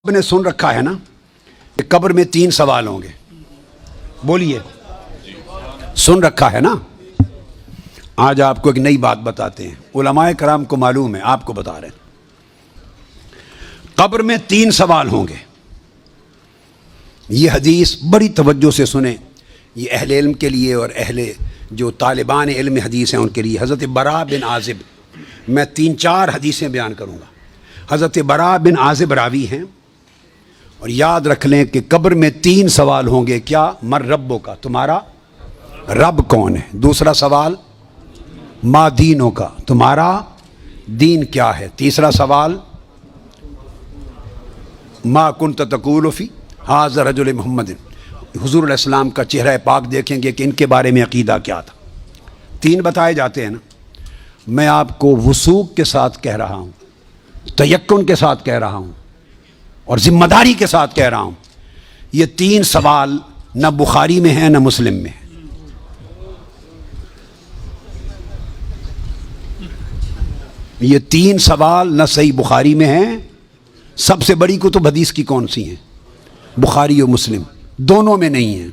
آپ نے سن رکھا ہے نا کہ قبر میں 3 سوال ہوں گے. بولیے, سن رکھا ہے نا. آج آپ کو ایک نئی بات بتاتے ہیں. علماء کرام کو معلوم ہے, آپ کو بتا رہے ہیں. قبر میں 3 سوال ہوں گے. یہ حدیث بڑی توجہ سے سنیں. یہ اہل علم کے لیے اور اہل جو طالبان علم حدیث ہیں ان کے لیے. حضرت براء بن عازب, میں 3-4 حدیثیں بیان کروں گا. حضرت براء بن عازب راوی ہیں, اور یاد رکھ لیں کہ قبر میں 3 سوال ہوں گے. کیا؟ من ربوں کا, تمہارا رب کون ہے. دوسرا سوال ما دینوں کا, تمہارا دین کیا ہے. تیسرا سوال ما کنت تقول فی ھذا رجل محمد, حضور علیہ السلام کا چہرہ پاک دیکھیں گے کہ ان کے بارے میں عقیدہ کیا تھا. 3 بتائے جاتے ہیں نا. میں آپ کو وثوق کے ساتھ کہہ رہا ہوں, تیقن کے ساتھ کہہ رہا ہوں, اور ذمہ داری کے ساتھ کہہ رہا ہوں. یہ 3 سوال نہ بخاری میں ہیں نہ مسلم میں ہیں. یہ 3 سوال نہ صحیح بخاری میں ہیں. سب سے بڑی کتب حدیث کی کون سی ہیں؟ بخاری و مسلم, دونوں میں نہیں ہیں.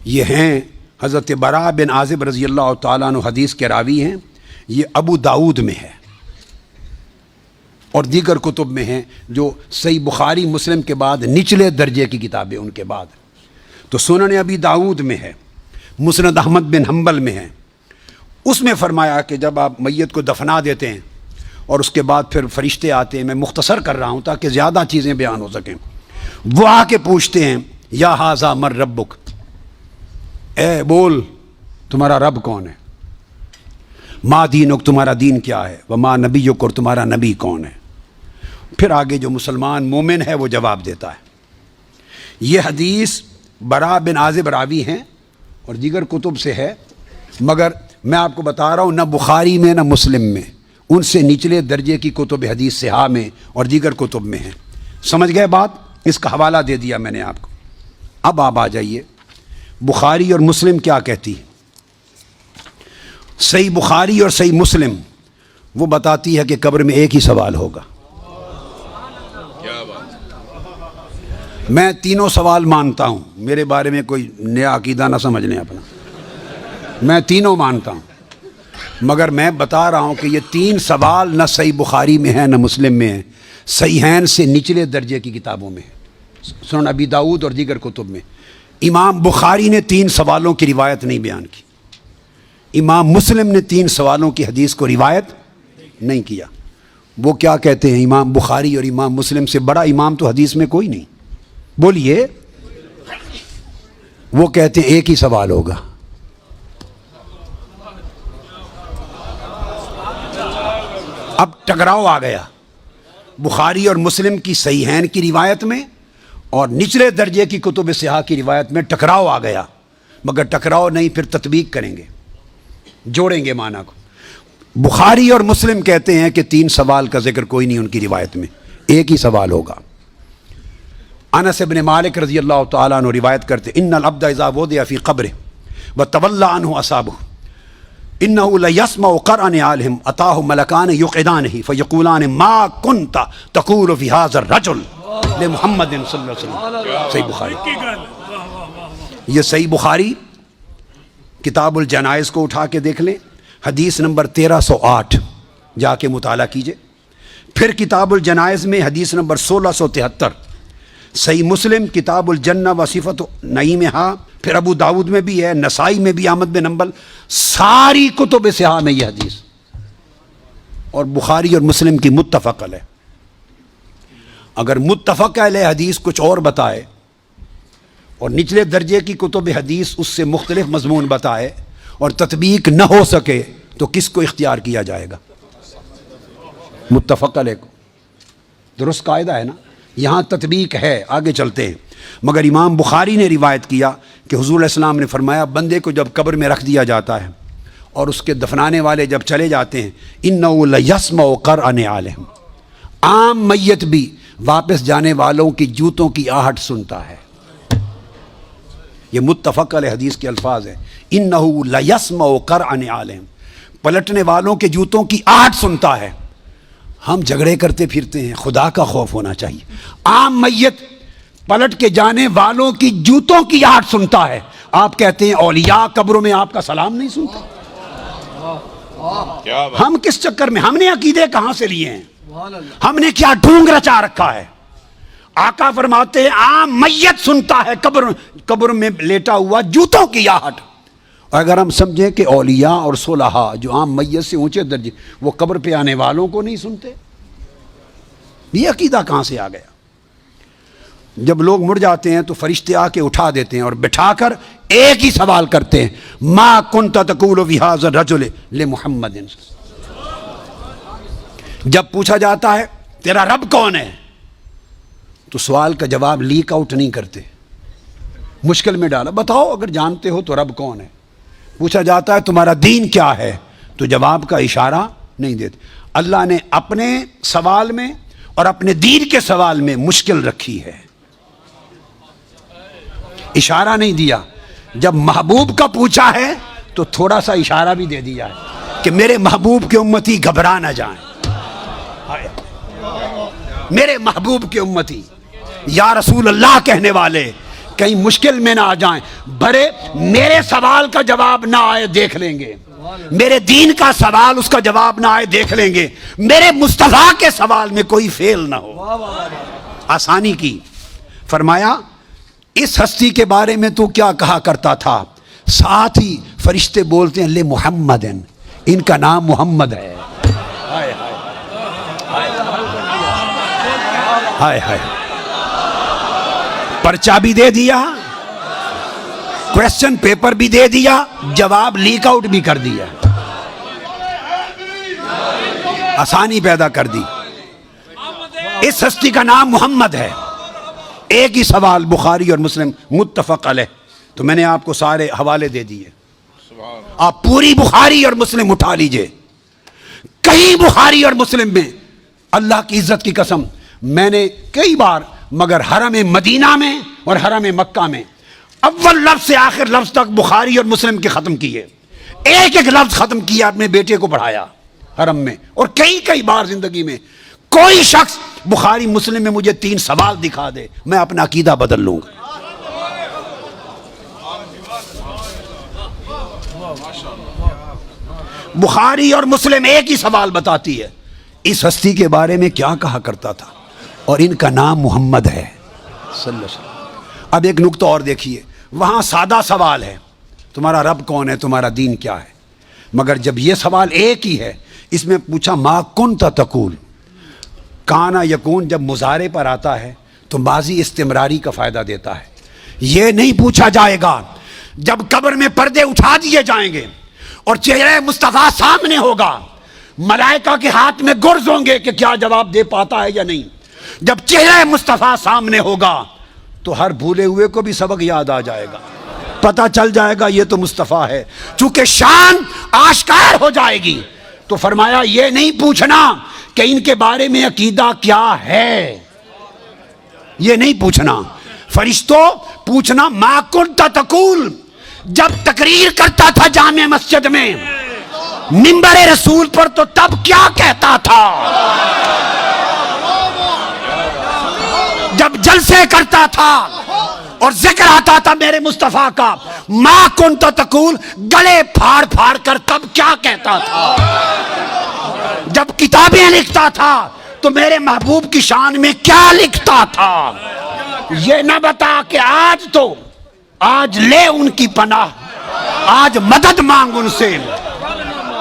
یہ ہیں حضرت براء بن عازب رضی اللہ تعالیٰ عنہ, حدیث کے راوی ہیں. یہ ابو داؤد میں ہے اور دیگر کتب میں ہیں جو صحیح بخاری مسلم کے بعد نچلے درجے کی کتابیں ان کے بعد. تو سنن ابی داؤد میں ہے, مسند احمد بن حنبل میں ہے. اس میں فرمایا کہ جب آپ میت کو دفنا دیتے ہیں اور اس کے بعد پھر فرشتے آتے ہیں, میں مختصر کر رہا ہوں تاکہ زیادہ چیزیں بیان ہو سکیں. وہ آ کے پوچھتے ہیں یا ھذا من ربک, اے بول تمہارا رب کون ہے. ما دینک, تمہارا دین کیا ہے. وما نبیک, اور تمہارا نبی کون ہے. پھر آگے جو مسلمان مومن ہے وہ جواب دیتا ہے. یہ حدیث براء بن عازب راوی ہیں اور دیگر کتب سے ہے, مگر میں آپ کو بتا رہا ہوں نہ بخاری میں نہ مسلم میں, ان سے نچلے درجے کی کتب حدیث صحاح میں اور دیگر کتب میں ہیں. سمجھ گئے بات؟ اس کا حوالہ دے دیا میں نے آپ کو. اب آپ آ جائیے بخاری اور مسلم کیا کہتی ہے. صحیح بخاری اور صحیح مسلم وہ بتاتی ہے کہ قبر میں ایک ہی سوال ہوگا. میں 3 سوال مانتا ہوں, میرے بارے میں کوئی نیا عقیدہ نہ سمجھ لیں اپنا. میں 3 مانتا ہوں, مگر میں بتا رہا ہوں کہ یہ 3 سوال نہ صحیح بخاری میں ہیں نہ مسلم میں ہیں. صحیحین سے نچلے درجے کی کتابوں میں ہیں, سنن ابی داؤد اور دیگر کتب میں. امام بخاری نے 3 سوالوں کی روایت نہیں بیان کی. امام مسلم نے 3 سوالوں کی حدیث کو روایت نہیں کیا. وہ کیا کہتے ہیں, امام بخاری اور امام مسلم سے بڑا امام تو حدیث میں کوئی نہیں. بولیے. وہ کہتے ہیں ایک ہی سوال ہوگا. اب ٹکراؤ آ گیا بخاری اور مسلم کی صحیحین کی روایت میں اور نچلے درجے کی کتب صحاح کی روایت میں. ٹکراؤ آ گیا, مگر ٹکراؤ نہیں, پھر تطبیق کریں گے, جوڑیں گے معنی کو. بخاری اور مسلم کہتے ہیں کہ 3 سوال کا ذکر کوئی نہیں ان کی روایت میں, ایک ہی سوال ہوگا. انس بن مالک رضی اللہ تعالیٰ عنہ روایت کرتے ان العبد اذا وضع فی قبرہ وتولى عنہ اصحابہ انه لیسمع قرع نعالہم اتاہ ملکان یقعدانہ فیقولان ما کنت تقول فی ھذا الرجل لمحمد صلی اللہ علیہ وسلم. صحیح بخاری. یہ صحیح بخاری کتاب الجنائز کو اٹھا کے دیکھ لیں, حدیث نمبر 1308 جا کے مطالعہ کیجئے. پھر کتاب الجنائز میں حدیث نمبر 1673. صحیح مسلم کتاب الجنہ و صفت نعیمہا, پھر ابو داؤد میں بھی ہے, نسائی میں بھی, احمد بن حنبل, ساری کتب صحاح میں یہ حدیث. اور بخاری اور مسلم کی متفق علیہ. اگر متفق علیہ حدیث کچھ اور بتائے اور نچلے درجے کی کتب حدیث اس سے مختلف مضمون بتائے اور تطبیق نہ ہو سکے تو کس کو اختیار کیا جائے گا؟ متفق علیہ کو. درست قاعدہ ہے نا. یہاں تطبیق ہے, آگے چلتے ہیں. مگر امام بخاری نے روایت کیا کہ حضور علیہ السلام نے فرمایا بندے کو جب قبر میں رکھ دیا جاتا ہے اور اس کے دفنانے والے جب چلے جاتے ہیں, انہ لیسمع قرع نعالہم, عام میت بھی واپس جانے والوں کی جوتوں کی آہٹ سنتا ہے. یہ متفق علیہ حدیث کے الفاظ ہیں. انہ لیسمع قرع نعالہم, پلٹنے والوں کے جوتوں کی آہٹ سنتا ہے. ہم جھگڑے کرتے پھرتے ہیں، خدا کا خوف ہونا چاہیے۔ عام میت پلٹ کے جانے والوں کی جوتوں کی آہٹ سنتا ہے، آپ کہتے ہیں اولیاء قبروں میں آپ کا سلام نہیں سنتا۔ ہم کس چکر میں، ہم نے عقیدے کہاں سے لیے ہیں؟ ہم نے کیا ڈھونگ رچا رکھا ہے؟ آقا فرماتے ہیں عام میت سنتا ہے قبر میں لیٹا ہوا جوتوں کی آہٹ۔ اگر ہم سمجھیں کہ اولیاء اور صلحاء جو عام میت سے اونچے درجے، وہ قبر پہ آنے والوں کو نہیں سنتے، یہ عقیدہ کہاں سے آ گیا؟ جب لوگ مڑ جاتے ہیں تو فرشتے آ کے اٹھا دیتے ہیں اور بٹھا کر ایک ہی سوال کرتے ہیں، ما کنت تقول فی ھذا الرجل لمحمد۔ جب پوچھا جاتا ہے تیرا رب کون ہے، تو سوال کا جواب لیک آؤٹ نہیں کرتے، مشکل میں ڈالا، بتاؤ اگر جانتے ہو تو رب کون ہے۔ پوچھا جاتا ہے تمہارا دین کیا ہے، تو جواب کا اشارہ نہیں دیتے۔ اللہ نے اپنے سوال میں اور اپنے دین کے سوال میں مشکل رکھی ہے، اشارہ نہیں دیا۔ جب محبوب کا پوچھا ہے تو تھوڑا سا اشارہ بھی دے دیا ہے کہ میرے محبوب کے امتی گھبرا نہ جائیں، میرے محبوب کے امتی یا رسول اللہ کہنے والے کہیں مشکل میں نہ آ جائیں، بھرے میرے سوال کا جواب نہ آئے دیکھ لیں گے، میرے دین کا سوال اس کا جواب نہ آئے دیکھ لیں گے، میرے مصطفیٰ کے سوال میں کوئی فیل نہ ہو۔ آسانی کی۔ فرمایا اس ہستی کے بارے میں تو کیا کہا کرتا تھا؟ ساتھ ہی فرشتے بولتے ہیں لے محمد، ان کا نام محمد ہے۔ ہائے ہائے، پرچہ بھی دے دیا، کویسچن پیپر بھی دے دیا، جواب لیک آؤٹ بھی کر دیا، آسانی پیدا کر دی۔ اس ہستی کا نام محمد ہے۔ ایک ہی سوال بخاری اور مسلم متفق علیہ، تو میں نے آپ کو سارے حوالے دے دیے، آپ پوری بخاری اور مسلم اٹھا لیجئے۔ کہیں بخاری اور مسلم میں اللہ کی عزت کی قسم میں نے کئی بار، مگر حرم مدینہ میں اور حرم مکہ میں اول لفظ سے آخر لفظ تک بخاری اور مسلم کے ختم کیے، ایک ایک لفظ ختم کیا، اپنے بیٹے کو پڑھایا حرم میں، اور کئی بار زندگی میں کوئی شخص بخاری مسلم میں مجھے 3 سوال دکھا دے، میں اپنا عقیدہ بدل لوں گا۔ بخاری اور مسلم ایک ہی سوال بتاتی ہے، اس ہستی کے بارے میں کیا کہا کرتا تھا، اور ان کا نام محمد ہے صلی اللہ علیہ وسلم۔ اب ایک نقطہ اور دیکھیے، وہاں سادہ سوال ہے تمہارا رب کون ہے، تمہارا دین کیا ہے، مگر جب یہ سوال ایک ہی ہے، اس میں پوچھا ما کنت تقول، کانا یکون جب مضارع پر آتا ہے تو ماضی استمراری کا فائدہ دیتا ہے۔ یہ نہیں پوچھا جائے گا جب قبر میں پردے اٹھا دیے جائیں گے اور چہرہ مصطفیٰ سامنے ہوگا، ملائکہ کے ہاتھ میں گرز ہوں گے کہ کیا جواب دے پاتا ہے یا نہیں۔ جب چہرہ مصطفیٰ سامنے ہوگا تو ہر بھولے ہوئے کو بھی سبق یاد آ جائے گا، پتہ چل جائے گا یہ تو مصطفیٰ ہے، چونکہ شان آشکار ہو جائے گی۔ تو فرمایا یہ نہیں پوچھنا کہ ان کے بارے میں عقیدہ کیا ہے، یہ نہیں پوچھنا۔ فرشتوں پوچھنا ما کنت تقول، جب تقریر کرتا تھا جامع مسجد میں منبر رسول پر تو تب کیا کہتا تھا، جب جلسے کرتا تھا اور ذکر آتا تھا میرے مصطفیٰ کا، ما کنت تقول، گلے پھاڑ پھاڑ کر تب کیا کہتا تھا، جب کتابیں لکھتا تھا تو میرے محبوب کی شان میں کیا لکھتا تھا۔ یہ نہ بتا کہ آج لے ان کی پناہ، آج مدد مانگ ان سے،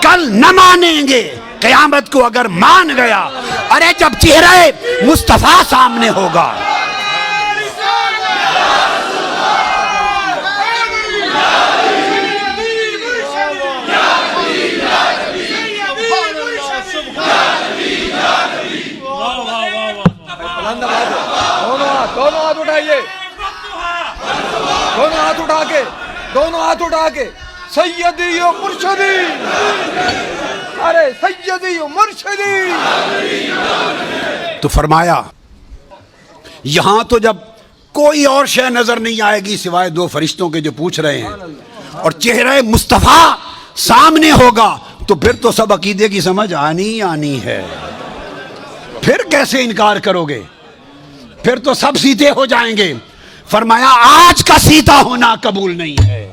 کل نہ مانیں گے، قیامت کو اگر مان گیا، ارے جب چہرہ مصطفیٰ سامنے ہوگا۔ دونوں ہاتھ اٹھائیے، دونوں ہاتھ اٹھا کے سیدی و مرشدی، ارے سیدی و مرشدی۔ تو فرمایا یہاں تو جب کوئی اور شے نظر نہیں آئے گی سوائے 2 فرشتوں کے جو پوچھ رہے ہیں، اور چہرہ مصطفیٰ سامنے ہوگا تو پھر تو سب عقیدے کی سمجھ آنی ہے، پھر کیسے انکار کرو گے؟ پھر تو سب سیدھے ہو جائیں گے۔ فرمایا آج کا سیدھا ہونا قبول نہیں ہے،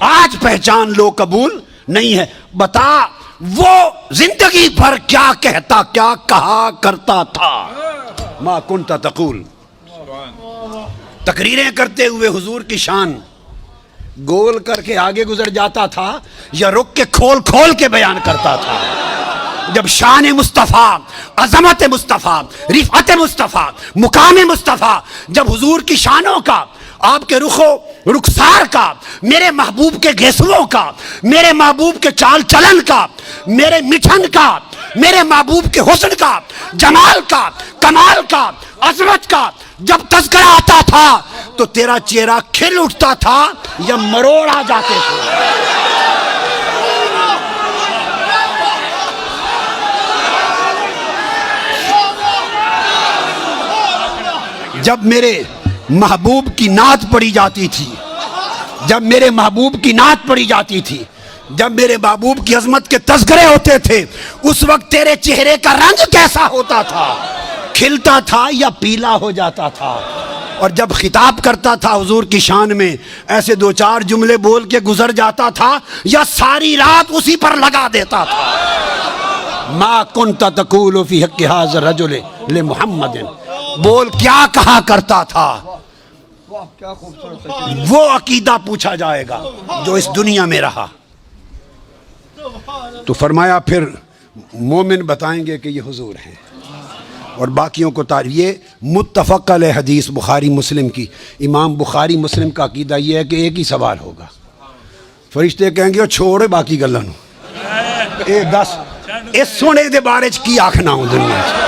آج پہچان لو قبول نہیں ہے۔ بتا وہ زندگی بھر کیا کہتا، کیا کہا کرتا تھا؟ ما کنت تقول، تقریریں کرتے ہوئے حضور کی شان گول کر کے آگے گزر جاتا تھا یا رک کے کھول کھول کے بیان کرتا تھا؟ جب شان مصطفیٰ، عظمت مصطفیٰ، رفعت مصطفیٰ، مقام مصطفیٰ، جب حضور کی شانوں کا، آپ کے رخ و رخسار کا، میرے محبوب کے گھیسوؤں کا، میرے محبوب کے چال چلن کا، میرے مٹھن کا، میرے محبوب کے حسن کا، جمال کا، کمال کا، عظمت کا جب تذکرہ آتا تھا تو تیرا چہرہ کھل اٹھتا تھا یا مروڑ آ جاتے تھے؟ جب میرے محبوب کی نعت پڑھی جاتی تھی، جب میرے محبوب کی نعت پڑھی جاتی تھی، جب میرے محبوب کی عظمت کے تذکرے ہوتے تھے، اس وقت تیرے چہرے کا رنگ کیسا ہوتا تھا؟ کھلتا تھا یا پیلا ہو جاتا تھا؟ اور جب خطاب کرتا تھا حضور کی شان میں، ایسے دو چار جملے بول کے گزر جاتا تھا یا ساری رات اسی پر لگا دیتا تھا؟ ما کنت تقول فی حق ھذا الرجل لمحمد، بول کیا کہا کرتا تھا؟ واہ کیا خوبصورت ہے۔ وہ عقیدہ پوچھا جائے گا جو اس دنیا میں رہا۔ تو فرمایا پھر مومن بتائیں گے کہ یہ حضور ہیں، اور باقیوں کو تعریف۔ یہ متفق علیہ حدیث بخاری مسلم کی، امام بخاری مسلم کا عقیدہ یہ ہے کہ ایک ہی سوال ہوگا، فرشتے کہیں گے چھوڑے باقی گلاں نوں، اے دس اس سونے دے بارے چ کی آکھنا ہوں دنیا چ،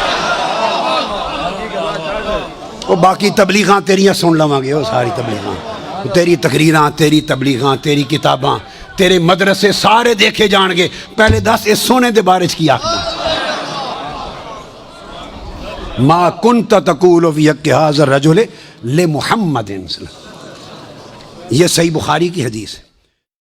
وہ باقی تبلیغاں تیریاں سن لواں گے، وہ ساری تبلیغاں، تیری تقریراں، تیری تبلیغاں، تیری کتاباں، تیرے مدرسے سارے دیکھے جان گے، پہلے دس اس سونے دے بارے چ کی آکھنا۔ ما کنت تقول فی حق ھذا الرجل لمحمد، یہ صحیح بخاری کی حدیث ہے۔